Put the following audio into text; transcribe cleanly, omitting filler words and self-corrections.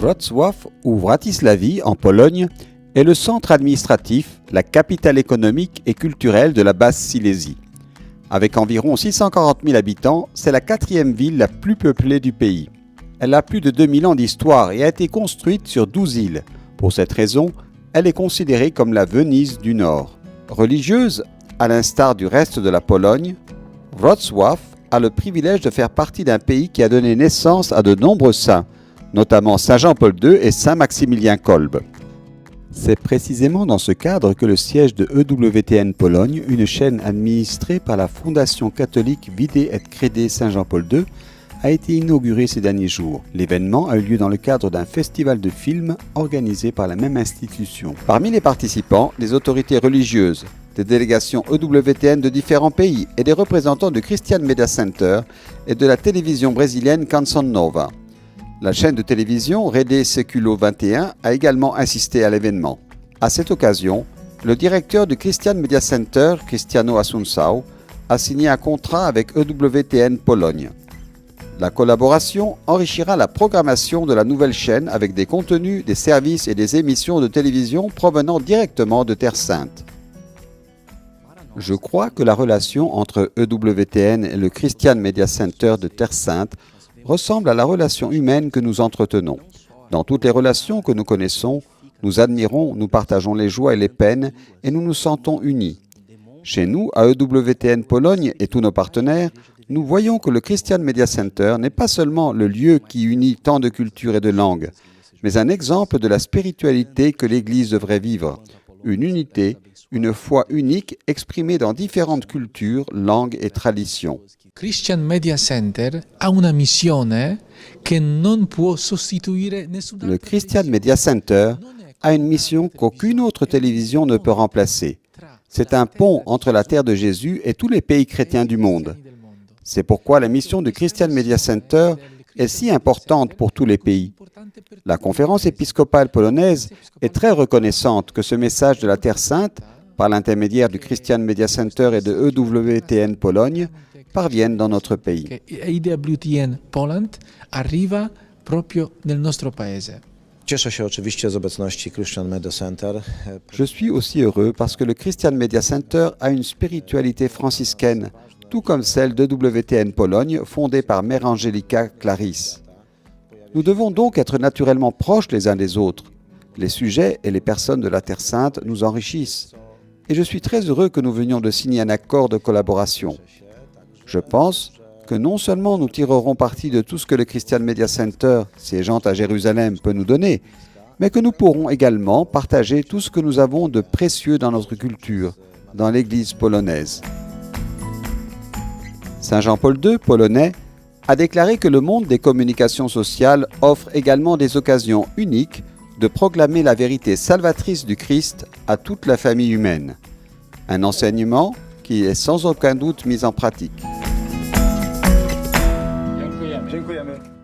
Wrocław ou Wratislavie en Pologne est le centre administratif, la capitale économique et culturelle de la Basse-Silésie. Avec environ 640 000 habitants, c'est la quatrième ville la plus peuplée du pays. Elle a plus de 2000 ans d'histoire et a été construite sur 12 îles. Pour cette raison, elle est considérée comme la Venise du Nord. Religieuse, à l'instar du reste de la Pologne, Wrocław a le privilège de faire partie d'un pays qui a donné naissance à de nombreux saints, notamment Saint Jean-Paul II et Saint Maximilien Kolbe. C'est précisément dans ce cadre que le siège de EWTN Pologne, une chaîne administrée par la Fondation catholique Vide et Crede Saint Jean-Paul II, a été inauguré ces derniers jours. L'événement a eu lieu dans le cadre d'un festival de films organisé par la même institution. Parmi les participants, des autorités religieuses, des délégations EWTN de différents pays et des représentants du Christian Media Center et de la télévision brésilienne Canção Nova. La chaîne de télévision Rede Século 21 a également assisté à l'événement. À cette occasion, le directeur du Christian Media Center, Cristiano Assunção, a signé un contrat avec EWTN Pologne. La collaboration enrichira la programmation de la nouvelle chaîne avec des contenus, des services et des émissions de télévision provenant directement de Terre Sainte. Je crois que la relation entre EWTN et le Christian Media Center de Terre Sainte ressemble à la relation humaine que nous entretenons. Dans toutes les relations que nous connaissons, nous admirons, nous partageons les joies et les peines et nous nous sentons unis. Chez nous, à EWTN Pologne et tous nos partenaires, nous voyons que le Christian Media Center n'est pas seulement le lieu qui unit tant de cultures et de langues, mais un exemple de la spiritualité que l'Église devrait vivre. Une unité, une foi unique exprimée dans différentes cultures, langues et traditions. Christian Media Center a una missione che non può sostituire nessuna. Le Christian Media Center a une mission qu'aucune autre télévision ne peut remplacer. C'est un pont entre la terre de Jésus et tous les pays chrétiens du monde. C'est pourquoi la mission du Christian Media Center est si importante pour tous les pays. La conférence épiscopale polonaise est très reconnaissante que ce message de la Terre Sainte, par l'intermédiaire du Christian Media Center et de EWTN Pologne, parvienne dans notre pays. EWTN Poland arriva proprio nel nostro paese. Cieszę się oczywiście z obecności Christian Media Center. Je suis aussi heureux parce que le Christian Media Center a une spiritualité franciscaine, tout comme celle de WTN Pologne, fondée par Mère Angelica Clarisse. Nous devons donc être naturellement proches les uns des autres. Les sujets et les personnes de la Terre Sainte nous enrichissent. Et je suis très heureux que nous venions de signer un accord de collaboration. Je pense que non seulement nous tirerons parti de tout ce que le Christian Media Center, siégeant à Jérusalem, peut nous donner, mais que nous pourrons également partager tout ce que nous avons de précieux dans notre culture, dans l'Église polonaise. Saint Jean-Paul II, polonais, a déclaré que le monde des communications sociales offre également des occasions uniques de proclamer la vérité salvatrice du Christ à toute la famille humaine. Un enseignement qui est sans aucun doute mis en pratique. Dziękujemy.